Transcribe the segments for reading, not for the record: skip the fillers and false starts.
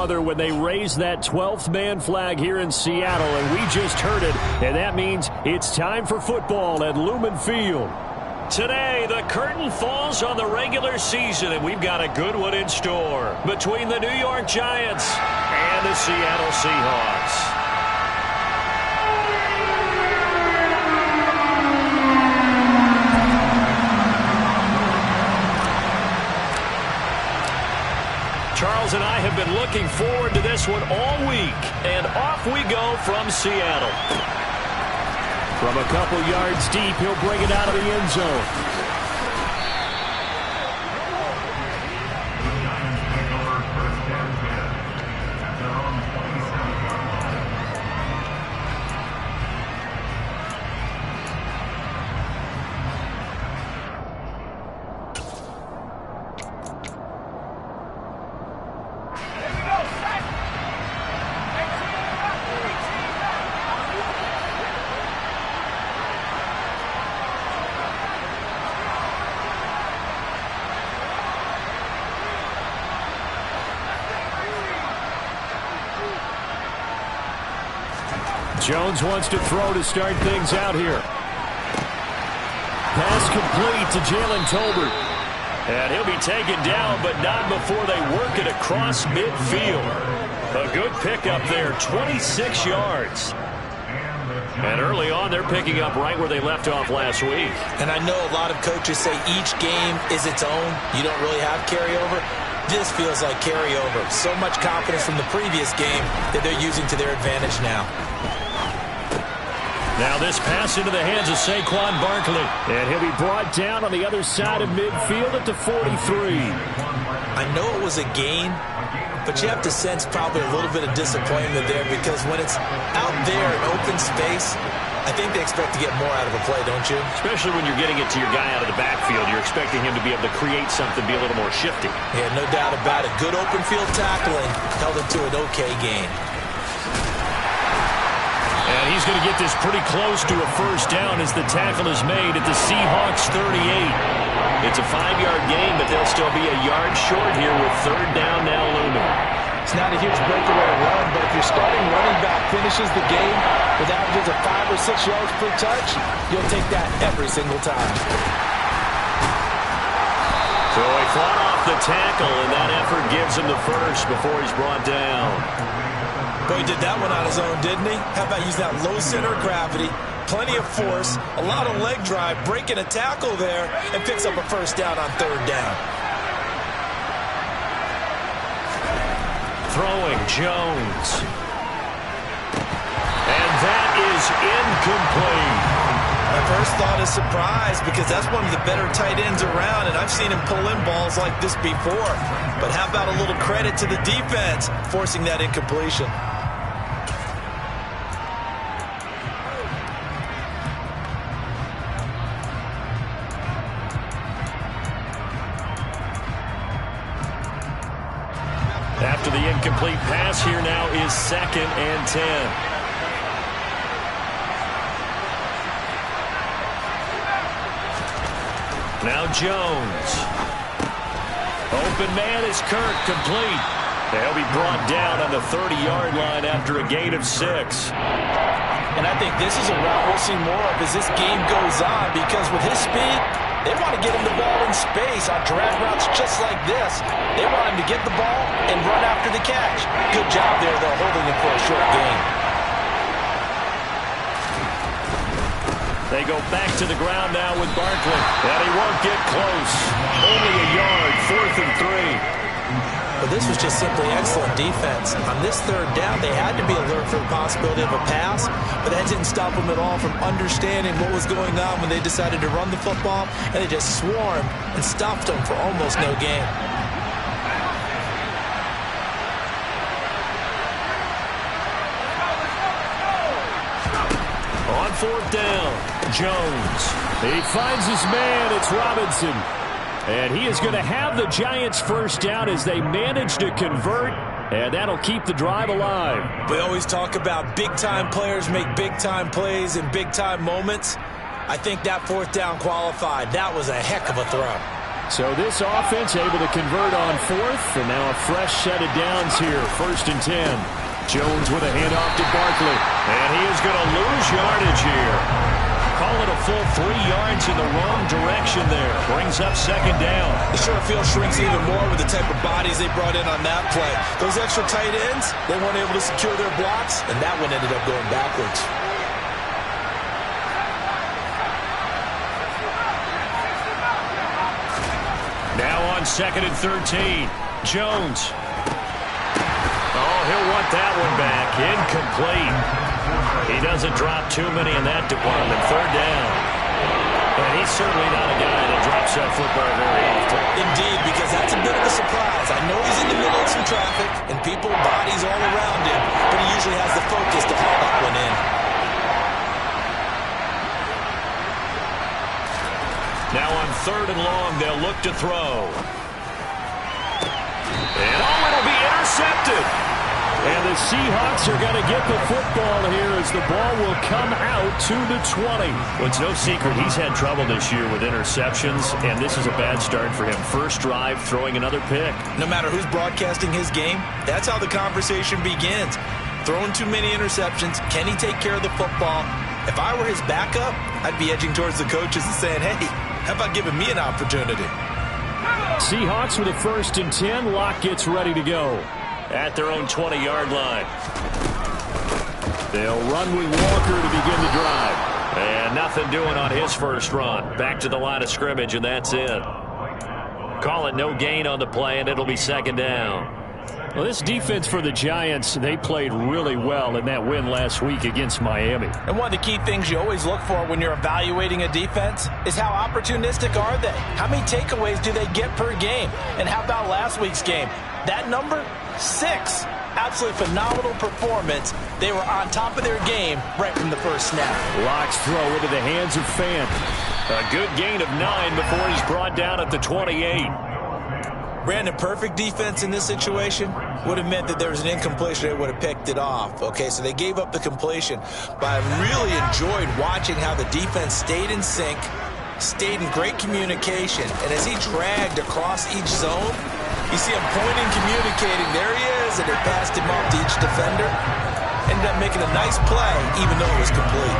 other when they raise that 12th man flag here in Seattle, and we just heard it, and that means it's time for football at Lumen Field. Today, the curtain falls on the regular season, and we've got a good one in store between the New York Giants and the Seattle Seahawks. Charles and I have been looking forward to this one all week, and off we go from Seattle. From a couple yards deep, he'll bring it out of the end zone. Jones wants to throw to start things out here. Pass complete to Jalen Tolbert. And he'll be taken down, but not before they work it across midfield. A good pickup there, 26 yards. And early on, they're picking up right where they left off last week. And I know a lot of coaches say each game is its own. You don't really have carryover. This feels like carryover. So much confidence from the previous game that they're using to their advantage now. Now this pass into the hands of Saquon Barkley. And he'll be brought down on the other side of midfield at the 43. I know it was a gain, but you have to sense probably a little bit of disappointment there because when it's out there in open space, I think they expect to get more out of a play, don't you? Especially when you're getting it to your guy out of the backfield. You're expecting him to be able to create something, be a little more shifty. Yeah, no doubt about it. Good open field tackling held him to an okay gain. And he's going to get this pretty close to a first down as the tackle is made at the Seahawks 38. It's a 5-yard gain, but they'll still be a yard short here with third down now looming. It's not a huge breakaway run, but if your starting running back finishes the game with averages of 5 or 6 yards per touch, you'll take that every single time. So he fought off the tackle, and that effort gives him the first before he's brought down. Boy, he did that one on his own, didn't he? How about using that low center of gravity, plenty of force, a lot of leg drive, breaking a tackle there, and picks up a first down on third down. Throwing Jones. And that is incomplete. My first thought is surprise because that's one of the better tight ends around, and I've seen him pull in balls like this before. But how about a little credit to the defense forcing that incompletion? After the incomplete pass, here now is 2nd and 10. Now Jones. Open man is Kirk, complete. They'll be brought down on the 30-yard line after a gain of 6. And I think this is a route we'll see more of as this game goes on because with his speed, they want to get him the ball in space on drag routes just like this. They want him to get the ball and run after the catch. Good job there, though, holding him for a short gain. They go back to the ground now with Barkley. And he won't get close. Only a yard, 4th and 3. But this was just simply excellent defense. On this third down, they had to be alert for the possibility of a pass, but that didn't stop them at all from understanding what was going on when they decided to run the football, and they just swarmed and stopped them for almost no gain. On 4th down, Jones. He finds his man. It's Robinson. And he is going to have the Giants first down as they manage to convert, and that'll keep the drive alive. We always talk about big-time players make big-time plays in big-time moments. I think that 4th down qualified. That was a heck of a throw. So this offense able to convert on fourth, and now a fresh set of downs here, 1st and 10. Jones with a handoff to Barkley, and he is going to lose yardage here. Call it a full 3 yards in the wrong direction there. Brings up 2nd down. The short field shrinks even more with the type of bodies they brought in on that play. Those extra tight ends, they weren't able to secure their blocks, and that one ended up going backwards. Now on 2nd and 13. Jones. Oh, he'll want that one back. Incomplete. He doesn't drop too many in that department. 3rd down. And he's certainly not a guy that drops that football very often. Indeed, because that's a bit of a surprise. I know he's in the middle of some traffic and people, bodies all around him, but he usually has the focus to haul that one in. Now on 3rd and long, they'll look to throw. And it'll be intercepted. And the Seahawks are going to get the football here as the ball will come out to the 20. Well, it's no secret he's had trouble this year with interceptions, and this is a bad start for him. First drive, throwing another pick. No matter who's broadcasting his game, that's how the conversation begins. Throwing too many interceptions, can he take care of the football? If I were his backup, I'd be edging towards the coaches and saying, hey, how about giving me an opportunity? Seahawks with a 1st and 10. Lock gets ready to go at their own 20-yard line. They'll run with Walker to begin the drive. And nothing doing on his first run. Back to the line of scrimmage, and that's it. Call it no gain on the play, and it'll be 2nd down. Well, this defense for the Giants, they played really well in that win last week against Miami. And one of the key things you always look for when you're evaluating a defense is how opportunistic are they? How many takeaways do they get per game? And how about last week's game? That number, 6. Absolutely phenomenal performance. They were on top of their game right from the first snap. Lock's throw into the hands of Fant. A good gain of 9 before he's brought down at the 28. Brandon, perfect defense in this situation would have meant that there was an incompletion. They would have picked it off. Okay, so they gave up the completion. But I really enjoyed watching how the defense stayed in sync, stayed in great communication. And as he dragged across each zone, you see him pointing, communicating. There he is, and they passed him off to each defender. Ended up making a nice play, even though it was complete.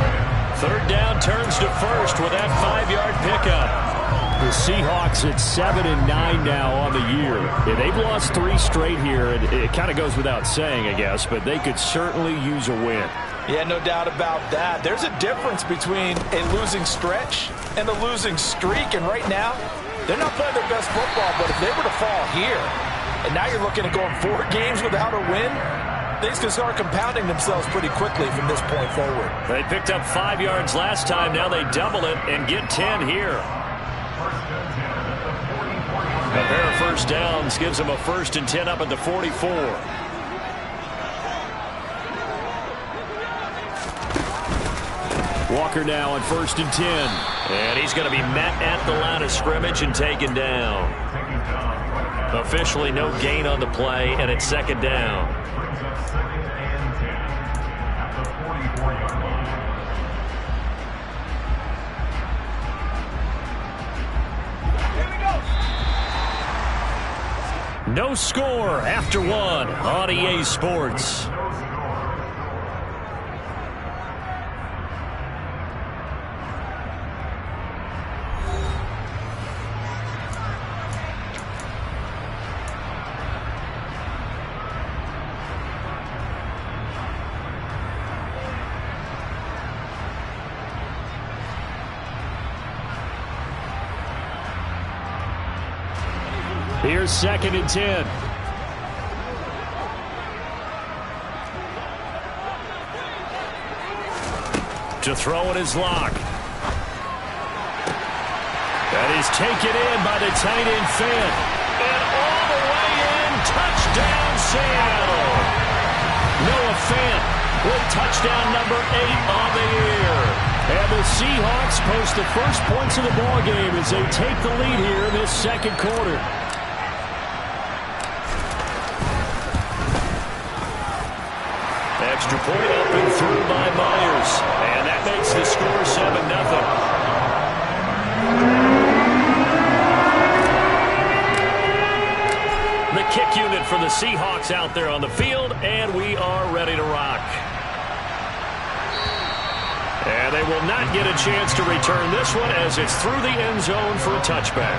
3rd down turns to 1st with that 5-yard pickup. The Seahawks at 7 and 9 now on the year. Yeah, they've lost 3 straight here, and it kind of goes without saying, I guess, but they could certainly use a win. Yeah, no doubt about that. There's a difference between a losing stretch and a losing streak, and right now, they're not playing their best football, but if they were to fall here, and now you're looking at going 4 games without a win, things can start compounding themselves pretty quickly from this point forward. They picked up 5 yards last time. Now they double it and get 10 here. A pair of first downs gives them a 1st and 10 up at the 44. Walker now on 1st and 10. And he's going to be met at the line of scrimmage and taken down. Officially no gain on the play, and it's 2nd down. No score after 1 on EA Sports. Here's 2nd and 10. To throw it is Lock. That is taken in by the tight end Fant. And all the way in, touchdown Seattle. Noah Fant with touchdown number 8 on the year. And the Seahawks post the first points of the ball game as they take the lead here in this 2nd quarter. Extra point up and through by Myers. And that makes the score 7-0. kick unit for the Seahawks out there on the field, and we are ready to rock. And they will not get a chance to return this one as it's through the end zone for a touchback.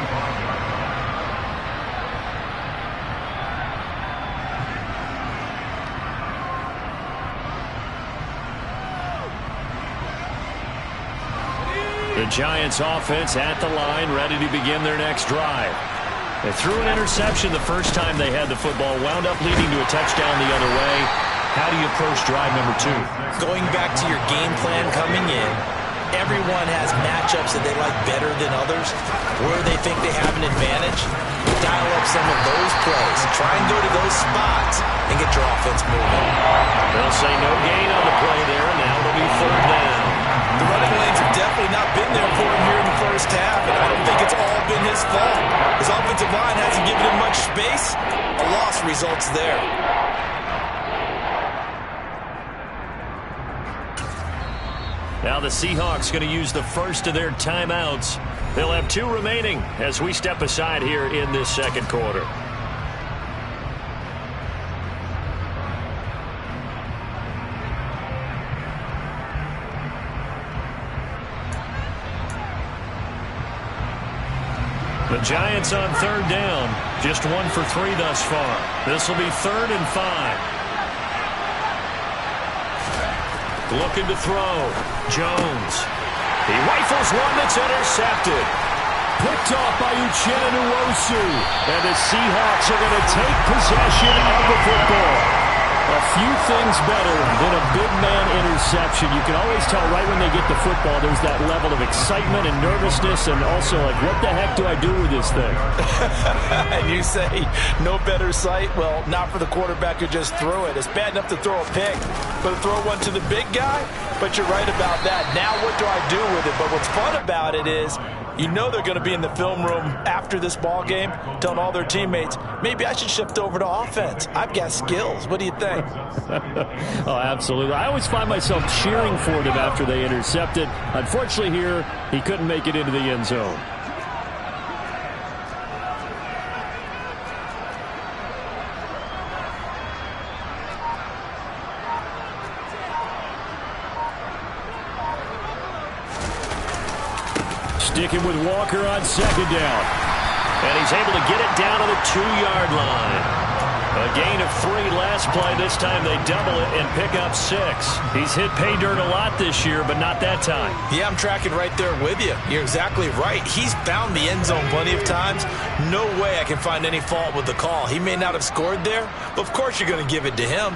The Giants offense at the line, ready to begin their next drive. They threw an interception the first time they had the football, wound up leading to a touchdown the other way. How do you approach drive number 2? Going back to your game plan coming in, everyone has matchups that they like better than others, where they think they have an advantage. Dial up some of those plays. Try and go to those spots and get your offense moving. They'll say no gain on the play there, and now it'll be 3rd down. The running lanes have definitely not been there for him here in the first half, and I don't think it's all been his fault. His offensive line hasn't given him much space. A loss results there. Now the Seahawks going to use the first of their timeouts. They'll have 2 remaining as we step aside here in this second quarter. The Giants on 3rd down. Just 1 for 3 thus far. This will be 3rd and 5. Looking to throw. Jones. He rifles one that's intercepted. Picked off by Uchenna Nwosu. And the Seahawks are going to take possession of the football. A few things better than a big man interception. You can always tell right when they get the football, there's that level of excitement and nervousness, and also like, what the heck do I do with this thing? And you say no better sight? Well, not for the quarterback who just threw it. It's bad enough to throw a pick, but to throw one to the big guy? But you're right about that. Now what do I do with it? But what's fun about it is, you know they're going to be in the film room after this ball game telling all their teammates, maybe I should shift over to offense. I've got skills. What do you think? Oh, absolutely. I always find myself cheering for them after they intercepted. Unfortunately here, he couldn't make it into the end zone. Sticking with Walker on 2nd down. And he's able to get it down to the 2-yard line. A gain of 3 last play. This time they double it and pick up 6. He's hit pay dirt a lot this year, but not that time. Yeah, I'm tracking right there with you. You're exactly right. He's found the end zone plenty of times. No way I can find any fault with the call. He may not have scored there, but of course you're going to give it to him.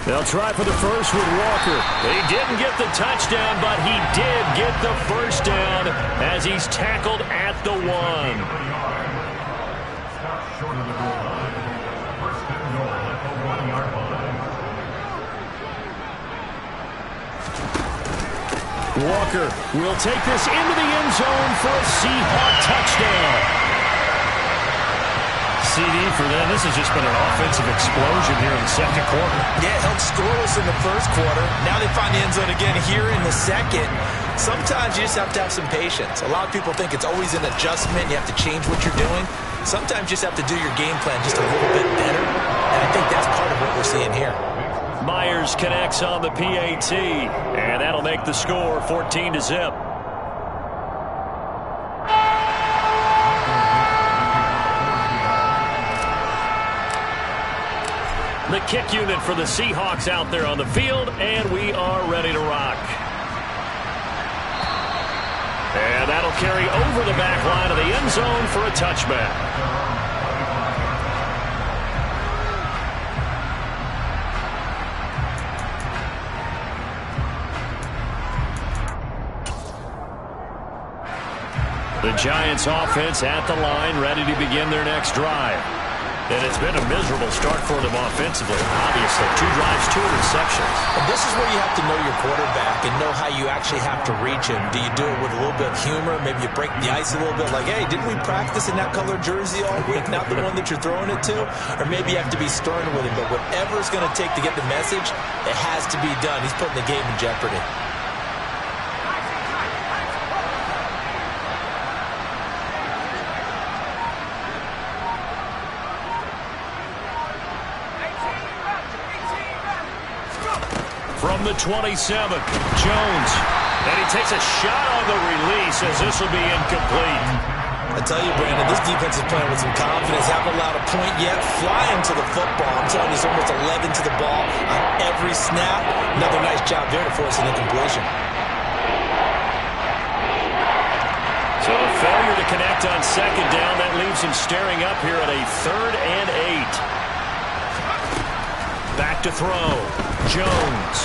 They'll try for the first with Walker. He didn't get the touchdown, but he did get the first down as he's tackled at the 1. Walker will take this into the end zone for a Seahawk touchdown. CD for them. This has just been an offensive explosion here in the second quarter. Yeah, held scoreless in the first quarter. Now they find the end zone again here in the second. Sometimes you just have to have some patience. A lot of people think it's always an adjustment. You have to change what you're doing. Sometimes you just have to do your game plan just a little bit better. And I think that's part of what we're seeing here. Myers connects on the PAT, and that'll make the score 14-0. The kick unit for the Seahawks out there on the field, and we are ready to rock. And that'll carry over the back line of the end zone for a touchback. The Giants offense at the line, ready to begin their next drive. And it's been a miserable start for them offensively. Obviously, 2 drives, 2 interceptions. And this is where you have to know your quarterback and know how you actually have to reach him. Do you do it with a little bit of humor? Maybe you break the ice a little bit like, hey, didn't we practice in that colored jersey all week, not the one that you're throwing it to? Or maybe you have to be stern with him. But whatever it's going to take to get the message, it has to be done. He's putting the game in jeopardy. From the 27, Jones. And he takes a shot on the release as this will be incomplete. I tell you, Brandon, this defense is playing with some confidence. Haven't allowed a point yet. Flying to the football. I'm telling you, it's almost 11 to the ball on every snap. Another nice job there to force an incompletion. So a failure to connect on second down. That leaves him staring up here at a 3rd and 8. Back to throw. Jones.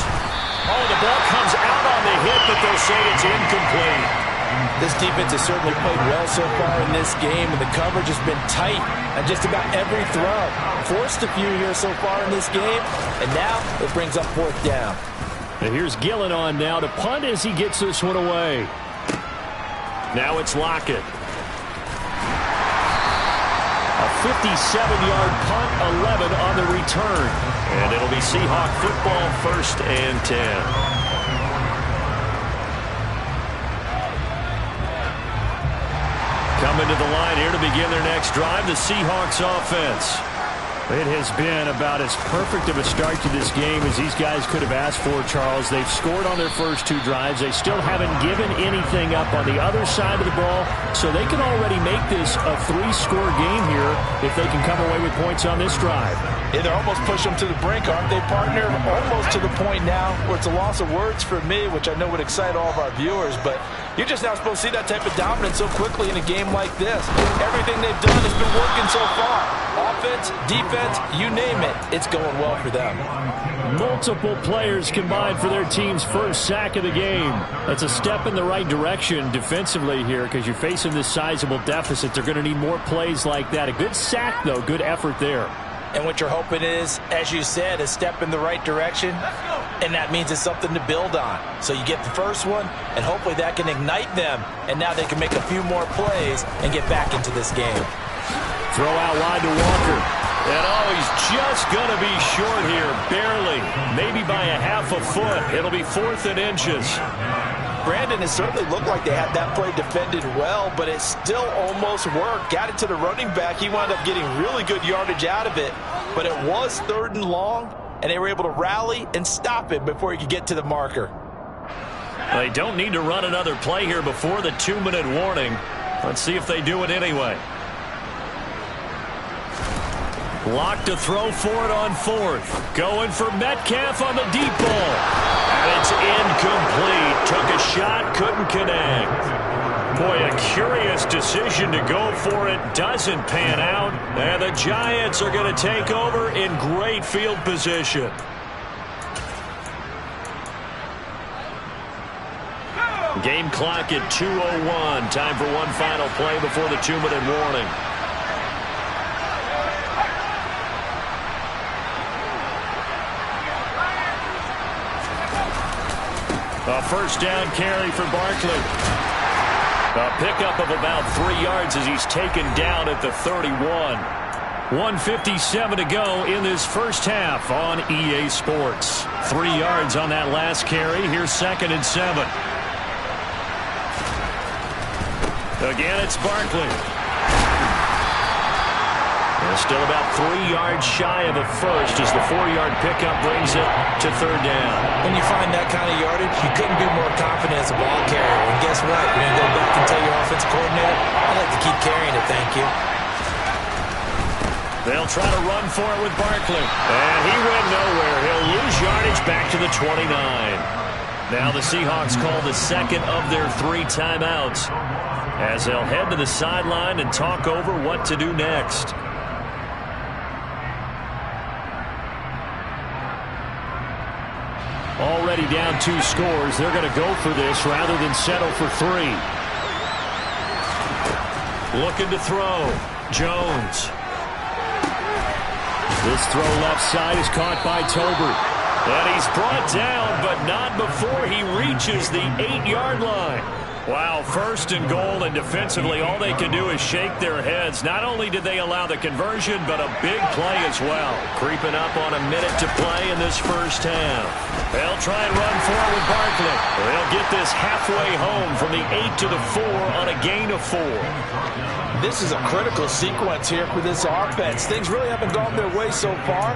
Oh, the ball comes out on the hit, but they'll say it's incomplete. This defense has certainly played well so far in this game, and the coverage has been tight on just about every throw. Forced a few here so far in this game, and now it brings up 4th down. And here's Gillen on now to punt as he gets this one away. Now it's Lockett. A 57-yard punt, 11 on the return. And it'll be Seahawk football, 1st and 10. Coming to the line here to begin their next drive, the Seahawks offense. It has been about as perfect of a start to this game as these guys could have asked for, Charles. They've scored on their first 2 drives. They still haven't given anything up on the other side of the ball, so they can already make this a 3-score game here if they can come away with points on this drive. Yeah, they're almost pushing them to the brink, aren't they, partner? Almost to the point now where it's a loss of words for me, which I know would excite all of our viewers, but you're just now supposed to see that type of dominance so quickly in a game like this. Everything they've done has been working so far. Offense, defense, you name it, it's going well for them. Multiple players combined for their team's first sack of the game. That's a step in the right direction defensively here because you're facing this sizable deficit. They're going to need more plays like that. A good sack, though. Good effort there. And what you're hoping is, as you said, a step in the right direction, and that means it's something to build on. So you get the first one, and hopefully that can ignite them, and now they can make a few more plays and get back into this game. Throw out wide to Walker. And oh, he's just going to be short here, barely, maybe by a half a foot. It'll be 4th and inches. Brandon, it certainly looked like they had that play defended well, but it still almost worked. Got it to the running back. He wound up getting really good yardage out of it, but it was 3rd and long, and they were able to rally and stop it before he could get to the marker. They don't need to run another play here before the 2-minute warning. Let's see if they do it anyway. Block to throw for it on 4th. Going for Metcalf on the deep ball. And it's incomplete. Took a shot, couldn't connect. Boy, a curious decision to go for it. Doesn't pan out. And the Giants are going to take over in great field position. Game clock at 2:01. Time for one final play before the 2-minute warning. A first down carry for Barkley. A pickup of about 3 yards as he's taken down at the 31. 1:57 to go in this first half on EA Sports. 3 yards on that last carry. Here's 2nd and 7. Again, it's Barkley. And still about 3 yards shy of a first as the 4-yard pickup brings it to 3rd down. When you find that kind of yardage, you couldn't be more confident as a ball carrier. And guess what? You're going to go back and tell your offensive coordinator, I'd like to keep carrying it, thank you. They'll try to run for it with Barkley. And he went nowhere. He'll lose yardage back to the 29. Now the Seahawks call the second of their 3 timeouts as they'll head to the sideline and talk over what to do next. Already down 2 scores. They're going to go for this rather than settle for 3. Looking to throw. Jones. This throw left side is caught by Tolbert. And he's brought down, but not before he reaches the 8-yard line. Wow, 1st and goal, and defensively all they can do is shake their heads. Not only did they allow the conversion, but a big play as well. Creeping up on a minute to play in this first half. They'll try and run forward Barkley. They'll get this halfway home from the 8 to the 4 on a gain of 4. This is a critical sequence here for this offense. Things really haven't gone their way so far.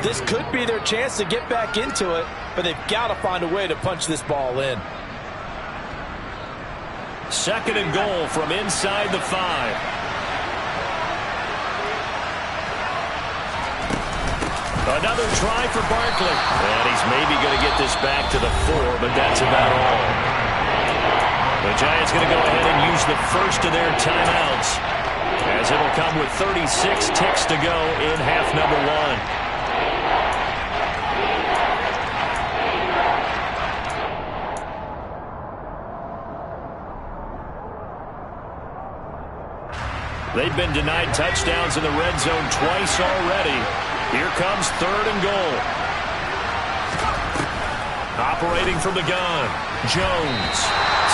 This could be their chance to get back into it, but they've got to find a way to punch this ball in. 2nd and goal from inside the 5. Another try for Barkley. And he's maybe going to get this back to the 4, but that's about all. The Giants going to go ahead and use the first of their timeouts, as it'll come with 36 ticks to go in half number 1. They've been denied touchdowns in the red zone twice already. Here comes 3rd and goal. Operating from the gun, Jones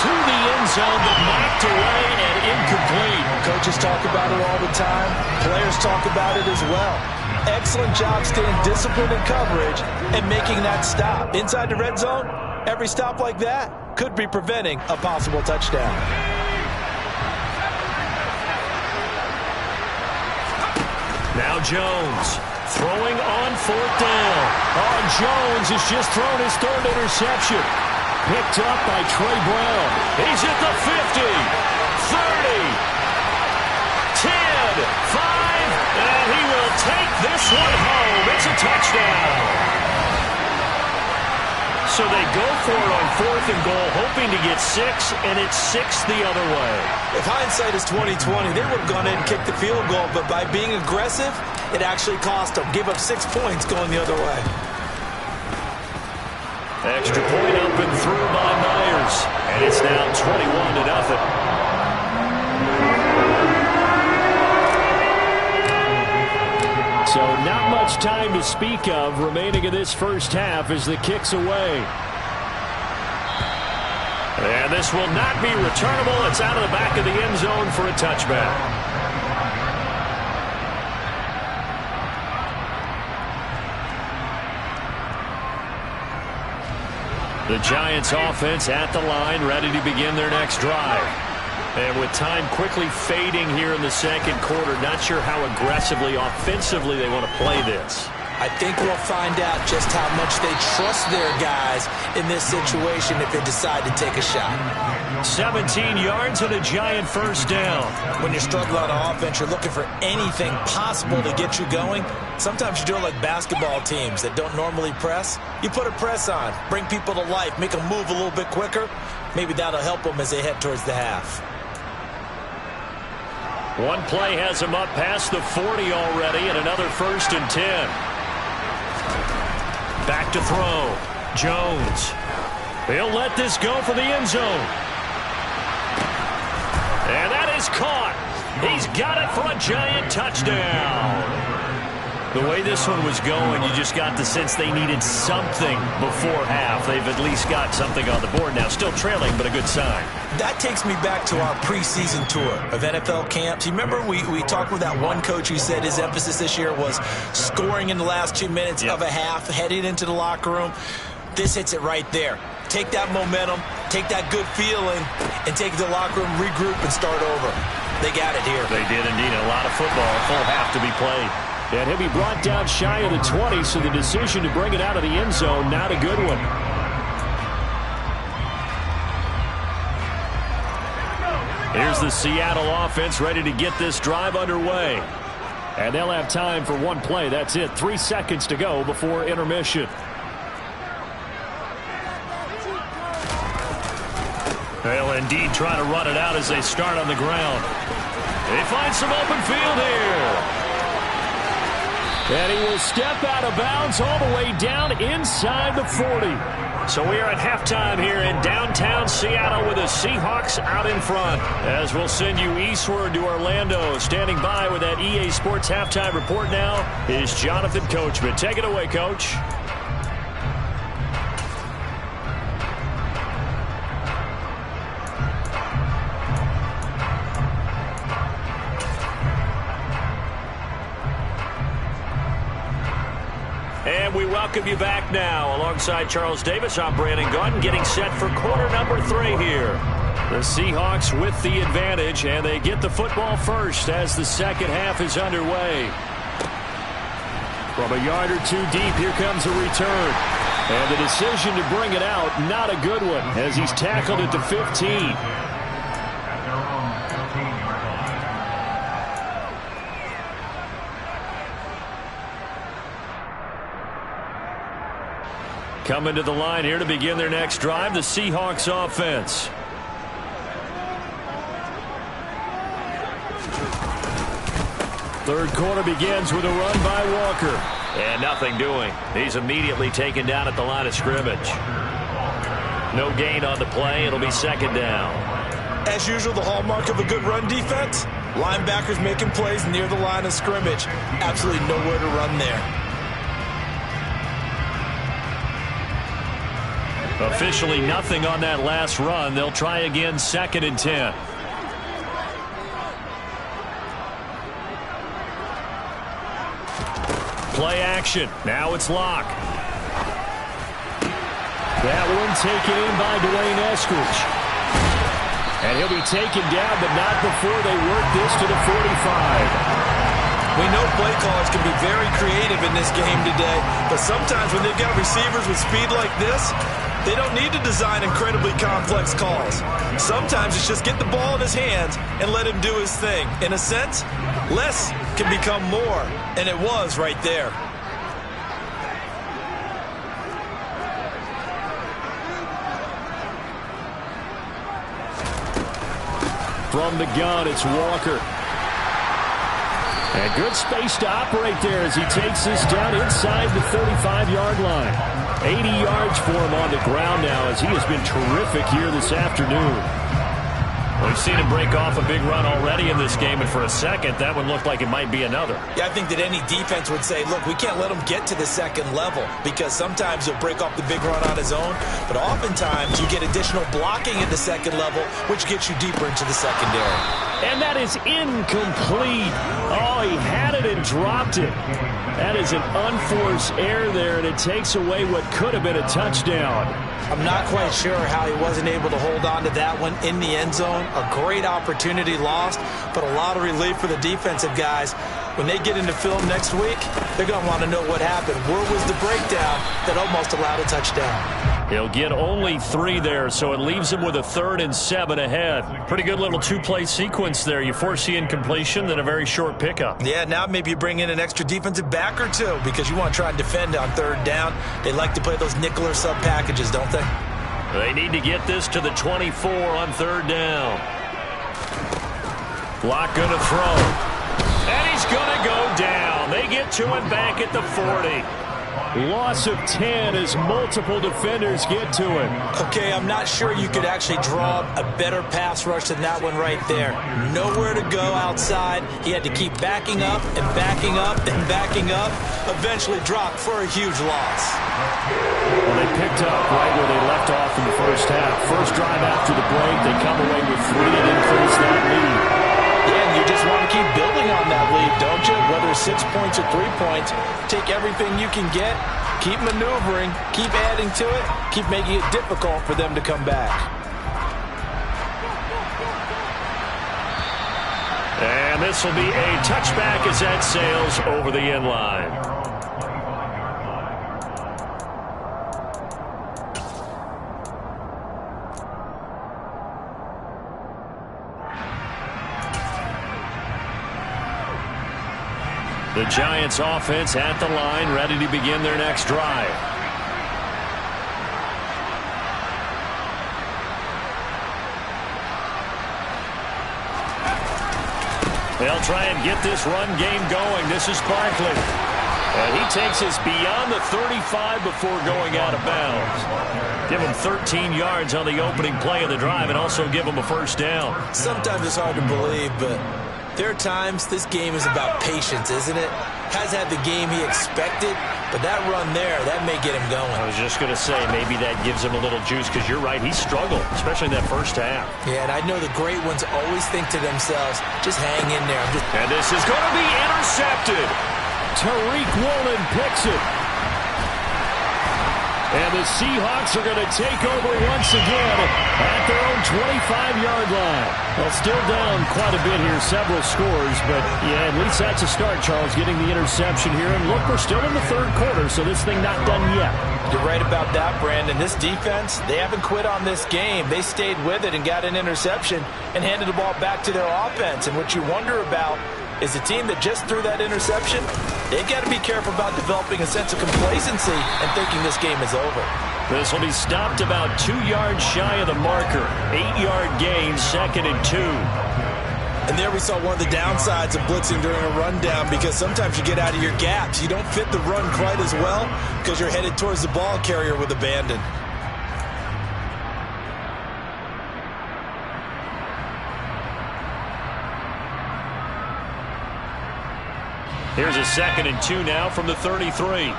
to the end zone, but knocked away and incomplete. Coaches talk about it all the time. Players talk about it as well. Excellent job staying disciplined in coverage and making that stop. Inside the red zone, every stop like that could be preventing a possible touchdown. Now Jones throwing on 4th down. Oh, Jones has just thrown his 3rd interception. Picked up by Trey Brown. He's at the 50, 30, 10, 5, and he will take this one home. It's a touchdown. So they go for it on 4th and goal, hoping to get 6, and it's 6 the other way. If hindsight is 20/20, they would have gone in and kicked the field goal, but by being aggressive, it actually cost them. Give up 6 points going the other way. Extra point up and through by Myers, and it's now 21-0. So not much time to speak of remaining in this first half as the kick's away. And this will not be returnable. It's out of the back of the end zone for a touchback. The Giants offense at the line, ready to begin their next drive. And with time quickly fading here in the 2nd quarter, not sure how aggressively, offensively they want to play this. I think we'll find out just how much they trust their guys in this situation if they decide to take a shot. 17 yards and a Giant first down. When you're struggling on offense, you're looking for anything possible to get you going. Sometimes you do it like basketball teams that don't normally press. You put a press on, bring people to life, make them move a little bit quicker. Maybe that'll help them as they head towards the half. One play has him up past the 40 already, and another 1st and 10. Back to throw. Jones. He'll let this go for the end zone. And that is caught. He's got it for a Giant touchdown. The way this one was going, you just got the sense they needed something before half. They've at least got something on the board now. Still trailing, but a good sign. That takes me back to our preseason tour of NFL camps. You remember we talked with that one coach who said his emphasis this year was scoring in the last 2 minutes of a half, heading into the locker room. This hits it right there. Take that momentum, take that good feeling, and take it to the locker room, regroup, and start over. They got it here. They did indeed. A lot of football, a full half to be played. And he'll be brought down shy of the 20, so the decision to bring it out of the end zone, not a good one. Here's the Seattle offense ready to get this drive underway. And they'll have time for one play. That's it. 3 seconds to go before intermission. They'll indeed try to run it out as they start on the ground. They find some open field here. And he will step out of bounds all the way down inside the 40. So we are at halftime here in downtown around Seattle with the Seahawks out in front. As we'll send you eastward to Orlando. Standing by with that EA Sports halftime report now is Jonathan Coachman. Take it away, Coach. And we welcome you back now. Alongside Charles Davis, I'm Brandon Gunn, getting set for quarter number 3 here. The Seahawks with the advantage, and they get the football first as the second half is underway. From a yard or two deep, here comes a return. And the decision to bring it out, not a good one, as he's tackled at the 15. Coming to the line here to begin their next drive, the Seahawks offense. Third quarter begins with a run by Walker. And nothing doing. He's immediately taken down at the line of scrimmage. No gain on the play. It'll be second down. As usual, the hallmark of a good run defense, linebackers making plays near the line of scrimmage. Absolutely nowhere to run there. Officially nothing on that last run. They'll try again, 2nd and 10. Play action. Now it's Bloc. That one taken in by Dwayne Eskridge. And he'll be taken down, but not before they work this to the 45. We know play callers can be very creative in this game today, but sometimes when they've got receivers with speed like this, they don't need to design incredibly complex calls. Sometimes it's just get the ball in his hands and let him do his thing. In a sense, less can become more, and it was right there. From the gun, it's Walker. And good space to operate there as he takes this down inside the 35-yard line. 80 yards for him on the ground now as he has been terrific here this afternoon. We've seen him break off a big run already in this game, and for a second, that one looked like it might be another. Yeah, I think that any defense would say, look, we can't let him get to the second level because sometimes he'll break off the big run on his own, but oftentimes you get additional blocking at the second level, which gets you deeper into the secondary. And that is incomplete. Oh, he had it and dropped it. That is an unforced error there, and it takes away what could have been a touchdown. I'm not quite sure how he wasn't able to hold on to that one in the end zone. A great opportunity lost, but a lot of relief for the defensive guys. When they get into film next week, they're going to want to know what happened. Where was the breakdown that almost allowed a touchdown? He'll get only 3 there, so it leaves him with a 3rd and 7 ahead. Pretty good little 2-play sequence there. You force the incompletion, then a very short pickup. Yeah, now maybe you bring in an extra defensive back or two because you want to try and defend on 3rd down. They like to play those nickel or sub packages, don't they? They need to get this to the 24 on 3rd down. Bloc going to throw. And he's going to go down. They get to him back at the 40. Loss of 10 as multiple defenders get to him. Okay, I'm not sure you could actually draw a better pass rush than that one right there. Nowhere to go outside. He had to keep backing up and backing up and backing up. Eventually dropped for a huge loss. Well, they picked up right where they left off in the first half. First drive after the break, they come away with 3 and increase that lead. Yeah, and you just want to keep building on that lead, don't you? Whether it's 6 points or 3 points, take everything you can get, keep maneuvering, keep adding to it, keep making it difficult for them to come back. And this will be a touchback as that sails over the end line. The Giants offense at the line, ready to begin their next drive. They'll try and get this run game going. This is Barkley. And he takes us beyond the 35 before going out of bounds. Give him 13 yards on the opening play of the drive and also give him a first down. Sometimes it's hard to believe, but there are times this game is about patience, isn't it? Has had the game he expected, but that run there, that may get him going. I was just going to say, maybe that gives him a little juice, because you're right, he struggled, especially in that first half. Yeah, and I know the great ones always think to themselves, just hang in there. And this is going to be intercepted. Tariq Woolen picks it. And the Seahawks are going to take over once again at their own 25-yard line. Well, still down quite a bit here, several scores, but yeah, at least that's a start, Charles, getting the interception here. And look, we're still in the third quarter, so this thing not done yet. You're right about that, Brandon. This defense, they haven't quit on this game. They stayed with it and got an interception and handed the ball back to their offense. And what you wonder about is the team that just threw that interception, they've got to be careful about developing a sense of complacency and thinking this game is over. This will be stopped about 2 yards shy of the marker. 8-yard gain, 2nd and 2. And there we saw one of the downsides of blitzing during a rundown, because sometimes you get out of your gaps. You don't fit the run quite as well because you're headed towards the ball carrier with abandon. Here's a 2nd and 2 now from the 33.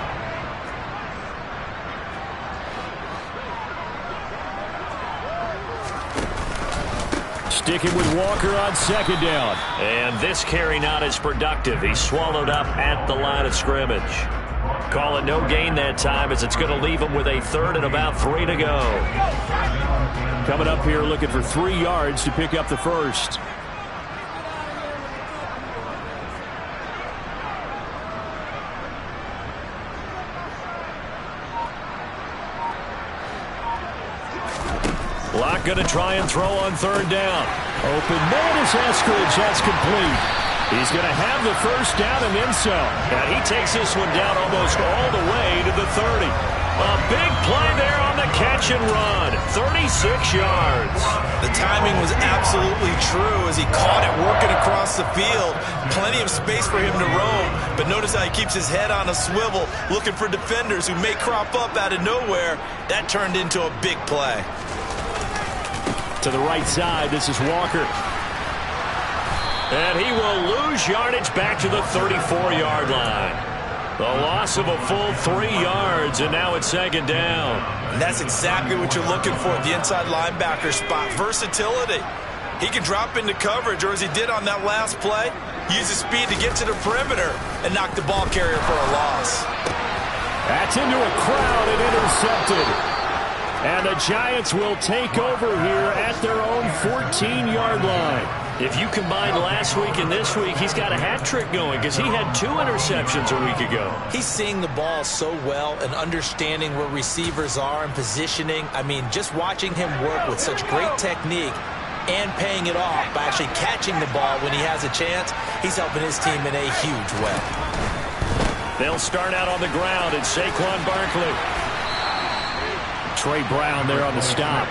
Sticking with Walker on 2nd down. And this carry not as productive. He's swallowed up at the line of scrimmage. Call it no gain that time, as it's going to leave him with a 3rd and about 3 to go. Coming up here looking for 3 yards to pick up the first. Bloc going to try and throw on 3rd down. Open man is Eskridge. That's complete. He's going to have the first down and then some. And he takes this one down almost all the way to the 30. A big play there on the catch and run. 36 yards. The timing was absolutely true as he caught it working across the field. Plenty of space for him to roam, but notice how he keeps his head on a swivel looking for defenders who may crop up out of nowhere. That turned into a big play. To the right side, this is Walker. And he will lose yardage back to the 34-yard line. The loss of a full 3 yards, and now it's 2nd down. And that's exactly what you're looking for at the inside linebacker spot. Versatility. He can drop into coverage, or as he did on that last play, use his speed to get to the perimeter and knock the ball carrier for a loss. That's into a crowd and intercepted. And the Giants will take over here at their own 14-yard line. If you combine last week and this week, he's got a hat trick going, because he had 2 interceptions a week ago. He's seeing the ball so well and understanding where receivers are and positioning. I mean, just watching him work with such great technique and paying it off by actually catching the ball when he has a chance, he's helping his team in a huge way. They'll start out on the ground, and Saquon Barkley. Trey Brown there on the stop.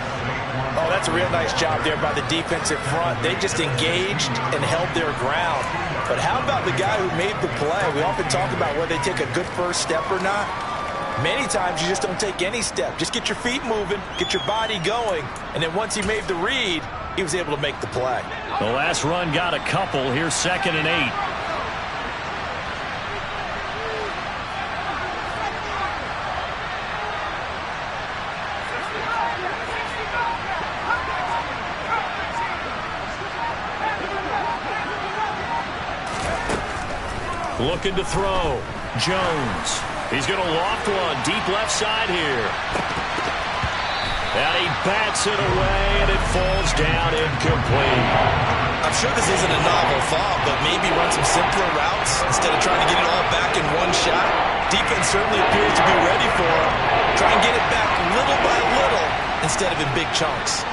Oh, that's a real nice job there by the defensive front. They just engaged and held their ground. But how about the guy who made the play? We often talk about whether they take a good first step or not. Many times you just don't take any step. Just get your feet moving, get your body going, and then once he made the read, he was able to make the play. The last run got a couple. Here's 2nd and 8. Looking to throw. Jones. He's going to loft one deep left side here. And he bats it away, and it falls down incomplete. I'm sure this isn't a novel thought, but maybe run some simpler routes instead of trying to get it all back in one shot. Defense certainly appears to be ready for him. Try and get it back little by little instead of in big chunks.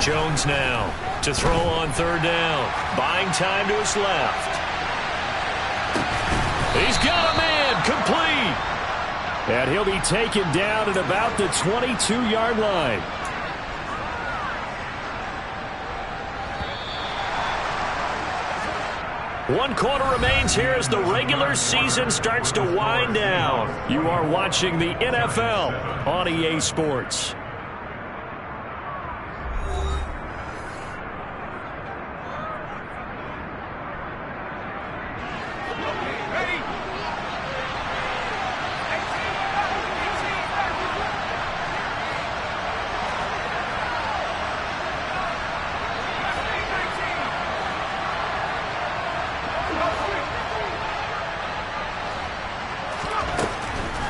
Jones now to throw on 3rd down. Buying time to his left. He's got a man. Complete. And he'll be taken down at about the 22-yard line. One quarter remains here as the regular season starts to wind down. You are watching the NFL on EA Sports.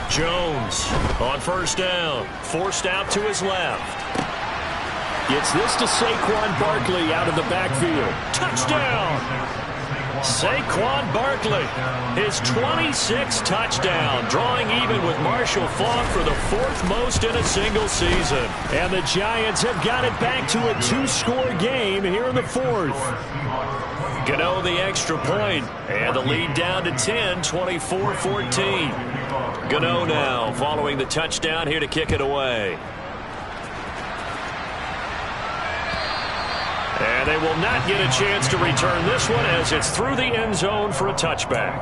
Jones on first down, forced out to his left. Gets this to Saquon Barkley out of the backfield. Touchdown! Saquon Barkley, his 26th touchdown, drawing even with Marshall Faulk for the fourth most in a single season. And the Giants have got it back to a two-score game here in the fourth. Gano the extra point, and the lead down to 10, 24-14. Gano now following the touchdown here to kick it away. And they will not get a chance to return this one as it's through the end zone for a touchback.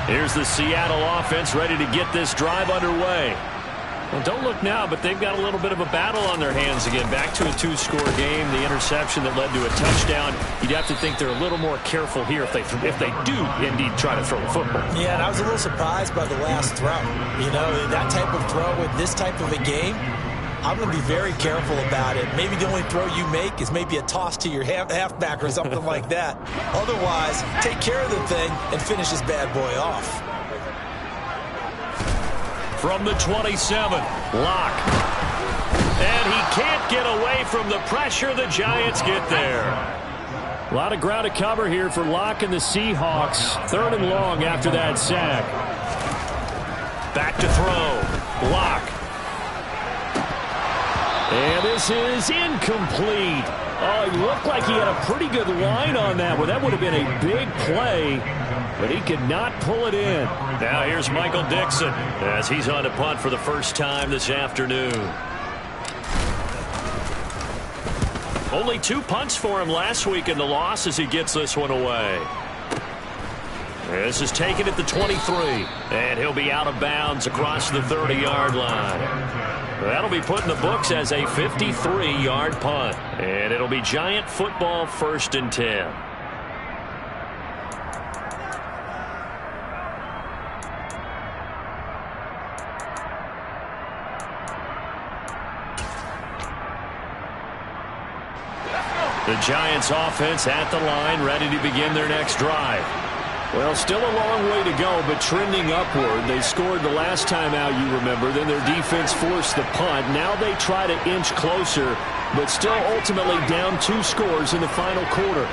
Here's the Seattle offense ready to get this drive underway. Well, don't look now, but they've got a little bit of a battle on their hands again. Back to a two-score game. The interception that led to a touchdown. You'd have to think they're a little more careful here if they do indeed try to throw the football. Yeah, and I was a little surprised by the last throw. You know, that type of throw with this type of a game, I'm going to be very careful about it. Maybe the only throw you make is maybe a toss to your halfback or something like that. Otherwise, take care of the thing and finish this bad boy off. From the 27, Bloc. And he can't get away from the pressure. The Giants get there. A lot of ground to cover here for Bloc and the Seahawks. Third and long after that sack. Back to throw. Bloc. And this is incomplete. Oh, it looked like he had a pretty good line on that one. That would have been a big play, but he could not pull it in. Now here's Michael Dixon as he's on to punt for the first time this afternoon. Only 2 punts for him last week in the loss as he gets this one away. This is taken at the 23, and he'll be out of bounds across the 30-yard line. That'll be put in the books as a 53-yard punt. And it'll be Giant football, 1st and 10. The Giants offense at the line, ready to begin their next drive. Well, still a long way to go, but trending upward. They scored the last time out, you remember. Then their defense forced the punt. Now they try to inch closer, but still ultimately down 2 scores in the final quarter.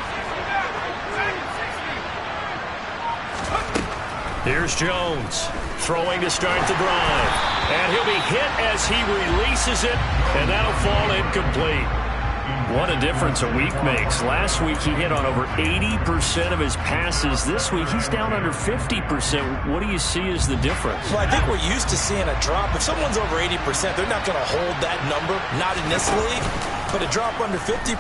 Here's Jones throwing to start the drive. And he'll be hit as he releases it, and that'll fall incomplete. What a difference a week makes. Last week he hit on over 80% of his passes. This week he's down under 50%. What do you see as the difference? Well, I think we're used to seeing a drop. If someone's over 80%, they're not going to hold that number, not in this league. But a drop under 50%,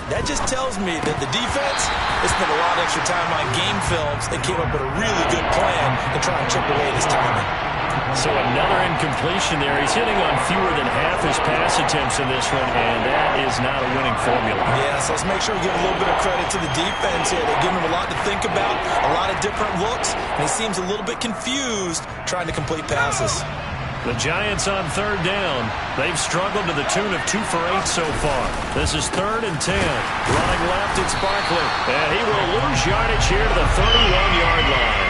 that just tells me that the defense has spent a lot of extra time on game films and came up with a really good plan to try and chip away this timing. So another incompletion there. He's hitting on fewer than half his pass attempts in this one, and that is not a winning formula. Yeah, so let's make sure we give a little bit of credit to the defense here. They're giving him a lot to think about, a lot of different looks, and he seems a little bit confused trying to complete passes. The Giants on 3rd down. They've struggled to the tune of 2 for 8 so far. This is 3rd and 10. Running left, it's Barkley. And he will lose yardage here to the 31-yard line.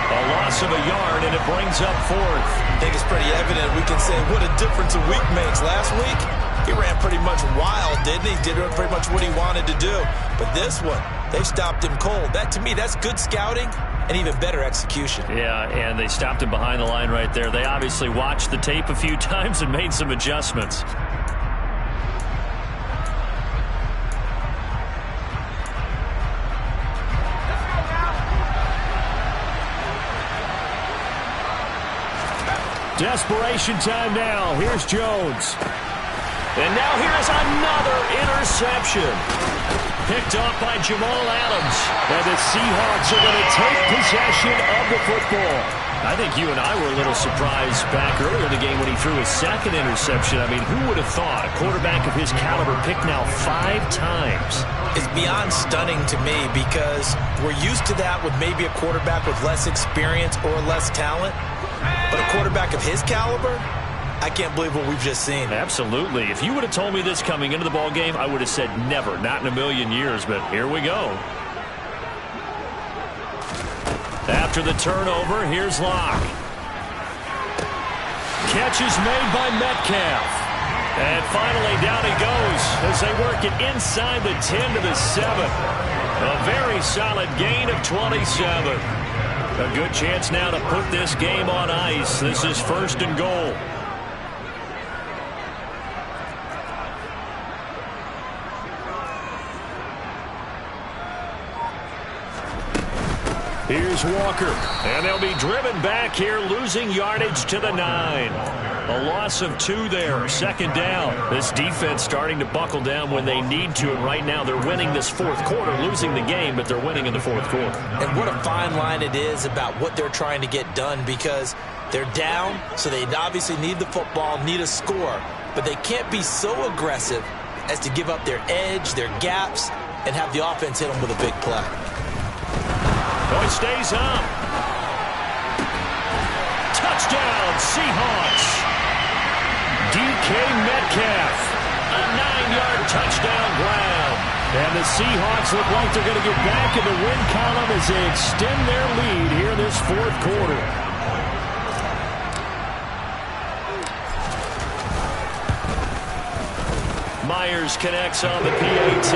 A loss of a yard, and it brings up 4th. I think it's pretty evident. We can say what a difference a week makes. Last week, he ran pretty much wild, didn't he? Did pretty much what he wanted to do. But this one, they've stopped him cold. That, to me, that's good scouting and even better execution. Yeah, and they stopped him behind the line right there. They obviously watched the tape a few times and made some adjustments. Desperation time now. Here's Jones. And now here's another interception. Picked off by Jamal Adams. And the Seahawks are going to take possession of the football. I think you and I were a little surprised back earlier in the game when he threw his second interception. I mean, who would have thought a quarterback of his caliber picked now 5 times? It's beyond stunning to me because we're used to that with maybe a quarterback with less experience or less talent. But a quarterback of his caliber, I can't believe what we've just seen. Absolutely. If you would have told me this coming into the ball game, I would have said never, not in a million years, but here we go. After the turnover, here's Locke. Catch is made by Metcalf. And finally, down he goes as they work it inside the 10 to the 7. A very solid gain of 27. A good chance now to put this game on ice. This is 1st and goal. Here's Walker, and they'll be driven back here, losing yardage to the 9. A loss of 2 there, 2nd down. This defense starting to buckle down when they need to, and right now they're winning this 4th quarter, losing the game, but they're winning in the 4th quarter. And what a fine line it is about what they're trying to get done because they're down, so they obviously need the football, need a score, but they can't be so aggressive as to give up their edge, their gaps, and have the offense hit them with a big play. Oh, he stays up. Touchdown, Seahawks. DK Metcalf. A 9-yard touchdown grab. And the Seahawks look like they're going to get back in the win column as they extend their lead here in this 4th quarter. Myers connects on the PAT.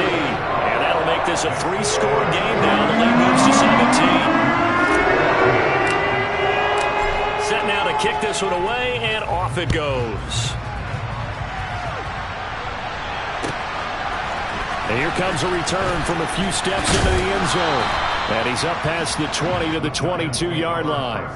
And that'll make this a 3-score game now. The lead moves to 17. Set now to kick this one away, and off it goes. And here comes a return from a few steps into the end zone. And he's up past the 20 to the 22-yard line.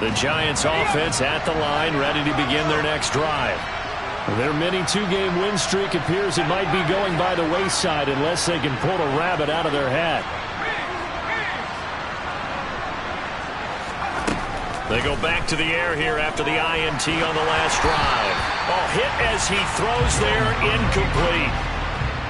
The Giants offense at the line, ready to begin their next drive. Their mini 2-game win streak appears it might be going by the wayside unless they can pull a rabbit out of their hat. They go back to the air here after the INT on the last drive. Oh, hit as he throws there, incomplete.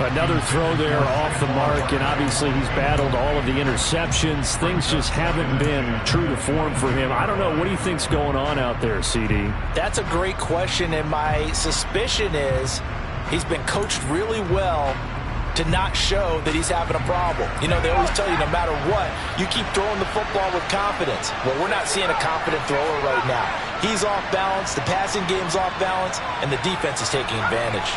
Another throw there off the mark, and obviously he's battled all of the interceptions. Things just haven't been true to form for him. I don't know. What do you think's going on out there, CD? That's a great question, and my suspicion is he's been coached really well to not show that he's having a problem. You know, they always tell you no matter what, you keep throwing the football with confidence. Well, we're not seeing a confident thrower right now. He's off balance, the passing game's off balance, and the defense is taking advantage.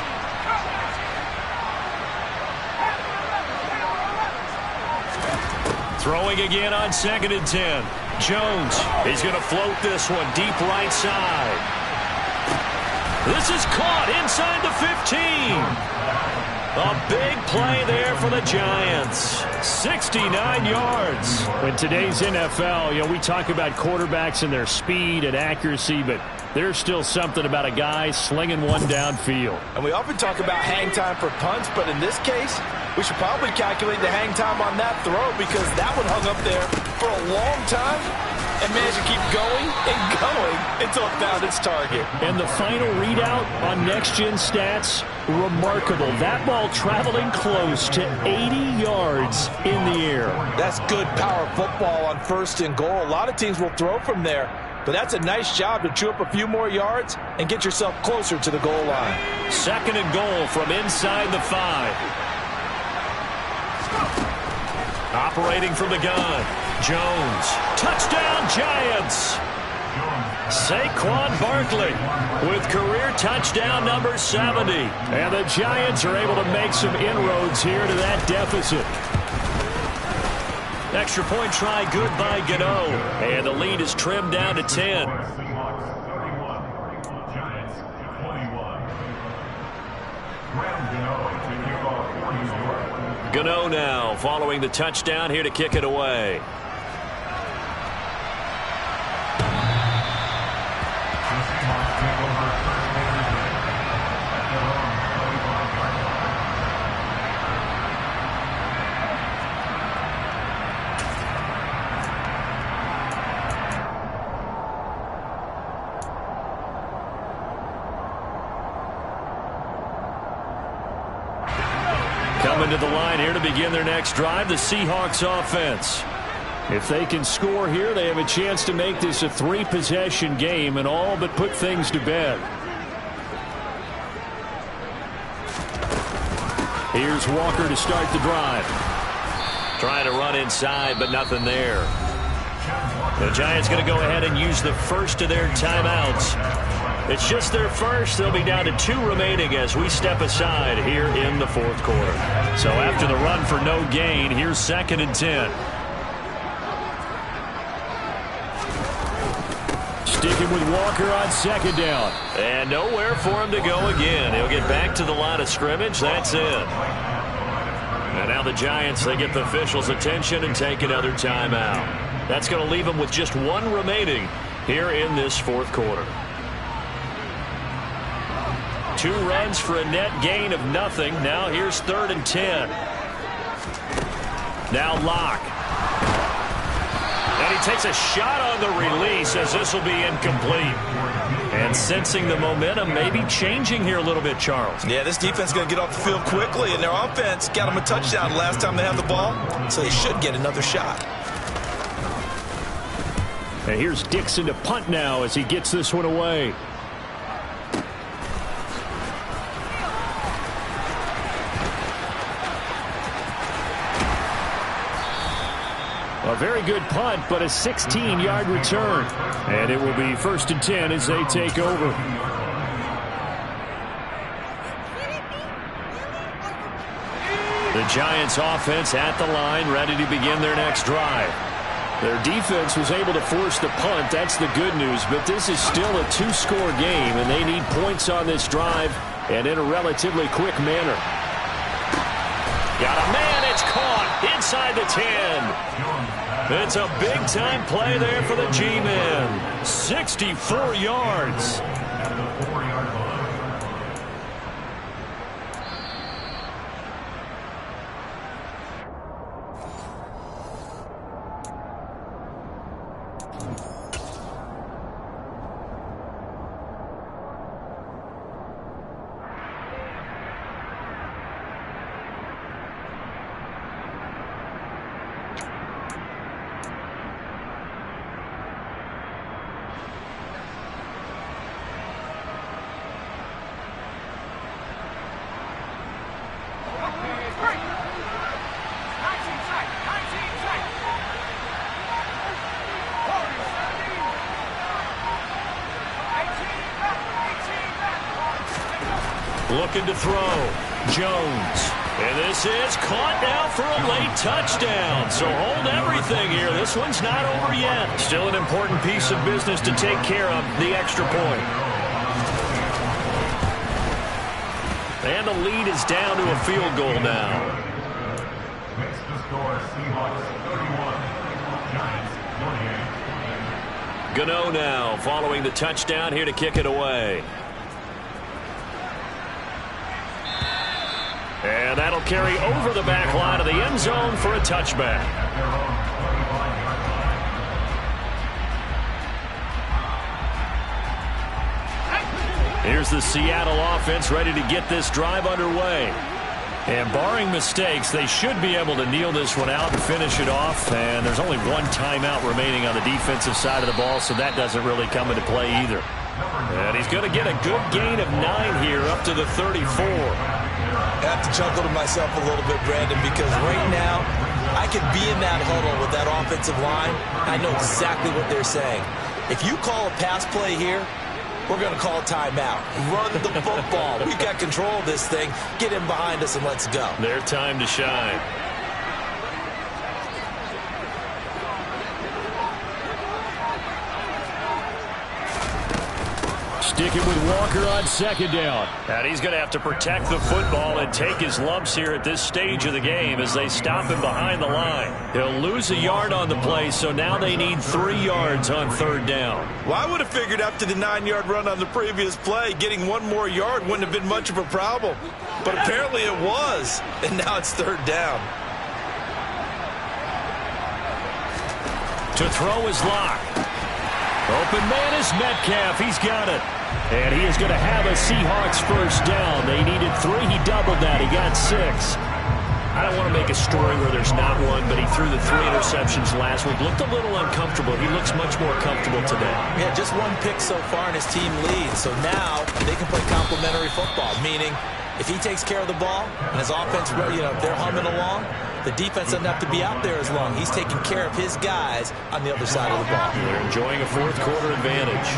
Throwing again on 2nd and 10. Jones is going to float this one deep right side. This is caught inside the 15. A big play there for the Giants. 69 yards. In today's NFL, you know, we talk about quarterbacks and their speed and accuracy, but there's still something about a guy slinging one downfield. And we often talk about hang time for punts, but in this case, we should probably calculate the hang time on that throw because that one hung up there for a long time and managed to keep going and going until it found its target. And the final readout on next-gen stats, remarkable. That ball traveling close to 80 yards in the air. That's good power football on 1st and goal. A lot of teams will throw from there, but that's a nice job to chew up a few more yards and get yourself closer to the goal line. 2nd and goal from inside the 5. Operating from the gun, Jones. Touchdown, Giants. Saquon Barkley with career touchdown number 70. And the Giants are able to make some inroads here to that deficit. Extra point try good by Gano. And the lead is trimmed down to 10. Gano now following the touchdown here to kick it away. Coming to the line here to begin their next drive, the Seahawks offense. If they can score here, they have a chance to make this a 3-possession game and all but put things to bed. Here's Walker to start the drive. Trying to run inside, but nothing there. The Giants going to go ahead and use the first of their timeouts. It's just their first. They'll be down to 2 remaining as we step aside here in the 4th quarter. So after the run for no gain, here's 2nd and 10. Sticking with Walker on 2nd down. And nowhere for him to go again. He'll get back to the line of scrimmage. That's it. And now the Giants, they get the officials' attention and take another timeout. That's going to leave them with just 1 remaining here in this 4th quarter. 2 runs for a net gain of nothing. Now here's 3rd and 10. Now Bloc. And he takes a shot on the release as this will be incomplete. And sensing the momentum maybe changing here a little bit, Charles. Yeah, this defense is going to get off the field quickly, and their offense got them a touchdown last time they had the ball, so they should get another shot. And here's Dixon to punt now as he gets this one away. A very good punt, but a 16-yard return. And it will be 1st and 10 as they take over. The Giants offense at the line, ready to begin their next drive. Their defense was able to force the punt. That's the good news. But this is still a 2-score game, and they need points on this drive and in a relatively quick manner. Got a man. It's caught inside the 10. It's a big-time play there for the G-men. 64 yards. Looking to throw. Jones. And this is caught now for a late touchdown. So hold everything here. This one's not over yet. Still an important piece of business to take care of, the extra point. And the lead is down to a field goal now. Makes the score Seahawks 31, Giants 28. Gano now following the touchdown here to kick it away. And that'll carry over the back line of the end zone for a touchback. Here's the Seattle offense ready to get this drive underway. And barring mistakes, they should be able to kneel this one out and finish it off. And there's only 1 timeout remaining on the defensive side of the ball, so that doesn't really come into play either. And he's going to get a good gain of 9 here up to the 34. I have to chuckle to myself a little bit, Brandon, because right now I could be in that huddle with that offensive line. I know exactly what they're saying. If you call a pass play here, we're going to call a timeout. Run the football. We've got control of this thing. Get in behind us and let's go. Their time to shine. Sticking with Walker on second down. And he's going to have to protect the football and take his lumps here at this stage of the game as they stop him behind the line. He'll lose a yard on the play, so now they need 3 yards on third down. Well, I would have figured after the 9-yard run on the previous play, getting 1 more yard wouldn't have been much of a problem. But apparently it was, and now it's third down. To throw is Bloc. Open man is Metcalf. He's got it. And he is going to have a Seahawks first down. They needed 3. He doubled that. He got 6. I don't want to make a story where there's not one, but he threw the 3 interceptions last week. Looked a little uncomfortable. He looks much more comfortable today. Yeah, just 1 pick so far, and his team leads. So now they can play complementary football, meaning if he takes care of the ball and his offense, if they're humming along, the defense doesn't have to be out there as long. He's taking care of his guys on the other side of the ball. They're enjoying a fourth quarter advantage.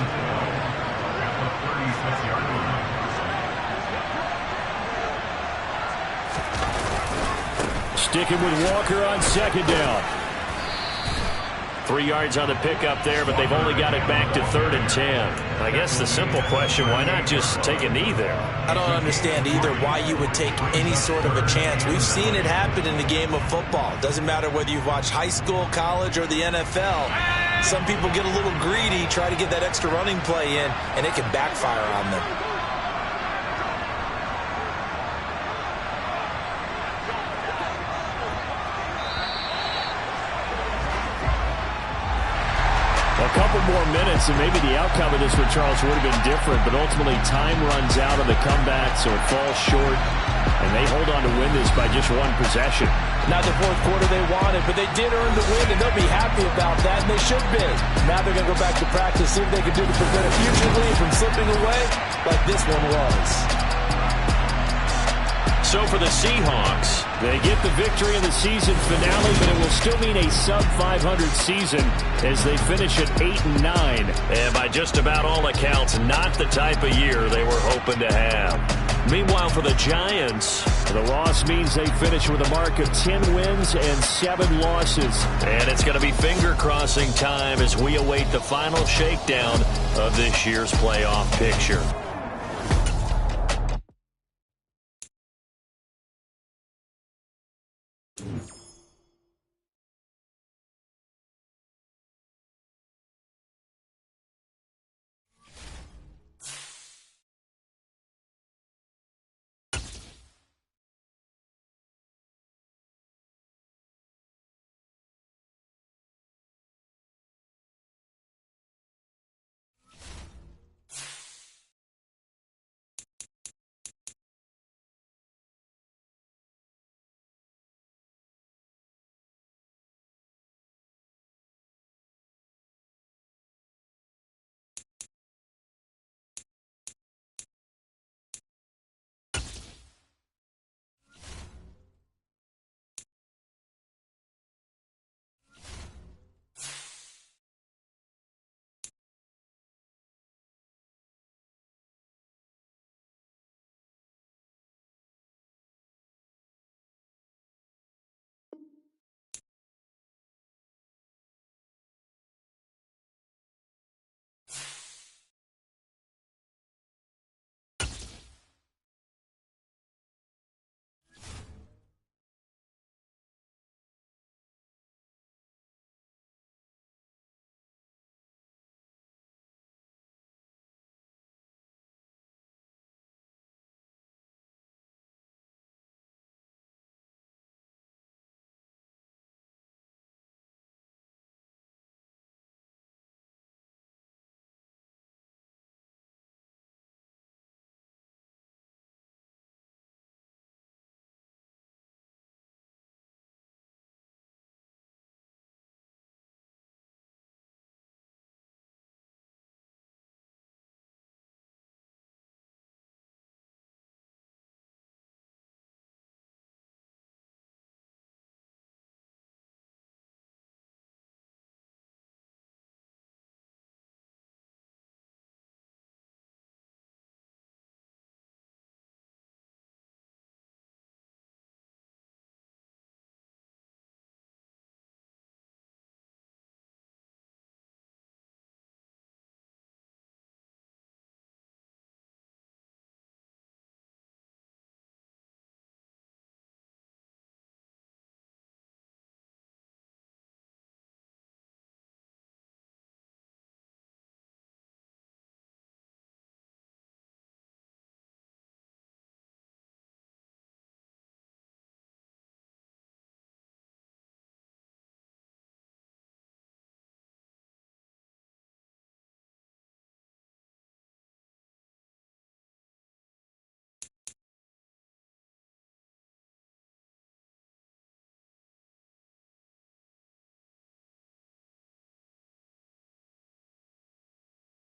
Sticking with Walker on second down. 3 yards on the pickup there, but they've only got it back to 3rd and 10. I guess the simple question, why not just take a knee there? I don't understand either why you would take any sort of a chance. We've seen it happen in the game of football. It doesn't matter whether you've watched high school, college, or the NFL. Some people get a little greedy, try to get that extra running play in, and it can backfire on them. A couple more minutes, and maybe the outcome of this one, Charles, would have been different, but ultimately time runs out on the comeback, so it falls short, and they hold on to win this by just 1 possession. Not the fourth quarter they wanted, but they did earn the win, and they'll be happy about that, and they should be. Now they're going to go back to practice, see what they can do to prevent a future lead from slipping away like this one was. So for the Seahawks, they get the victory in the season finale, but it will still mean a sub-500 season as they finish at 8-9. And by just about all accounts, not the type of year they were hoping to have. Meanwhile, for the Giants, the loss means they finish with a mark of 10 wins and 7 losses. And it's going to be finger-crossing time as we await the final shakedown of this year's playoff picture.